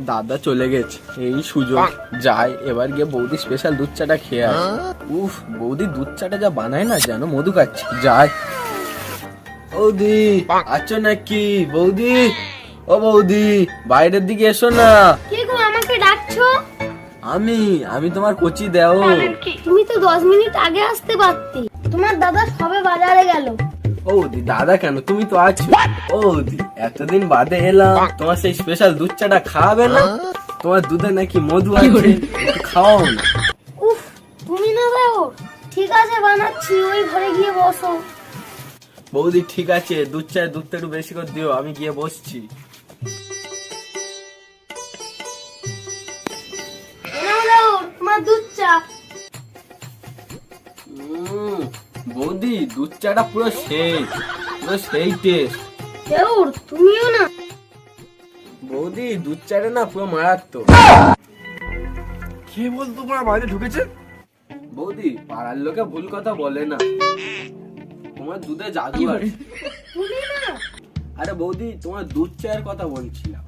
দাদা চলে গেছে, এই সুযোগ যাই এবার গিয়ে বৌদি স্পেশাল দুধ চাটা খেয়ে আসি। উফ, বৌদি দুধ চাটা যা বানায় না, যেন মধু খাচ্ছি। যাই। বৌদি আছো নাকি? বৌদি, ও বৌদি, বাইরের দিকে এসো না। কে গো, আমাকে ডাকছো? আমি তোমার কচি দেও। তুমি তো 10 মিনিট আগে আসতে পারতে। তোমার দাদা সবে বাজারে গেল। বৌদি, দাদা কেন, তুমি তো আছো। বৌদি, এতদিন বাদে এলাম, তোমার সেই স্পেশাল দুধ চাটা খাওয়াবে না? তোমার দুধে নাকি মধু আছে, একটু খাওয়াও না। উফ, তুমি না দাও। ঠিক আছে, বানাচ্ছি, ওই ঘরে গিয়ে বসো। বৌদি ঠিক আছে, দুধটা একটু বেশি করে দিও, আমি গিয়ে বসছি। নাও দাও তোমার দুধ চা। বৌদি, দুধ চাটা পুরো সেই টেস্ট। দেউর, তুমিও না। বৌদি, দুধ চাটা না পুরো মারাত্মক। কে বল তোমার বাড়িতে ঢুকেছে? বৌদি, পাড়ার লোকে ভুল কথা বলে না, তোমার দুধে জাদু আছে। তুমি না। আরে বৌদি, তোমার দুধ চায়ের কথা বলছিলাম।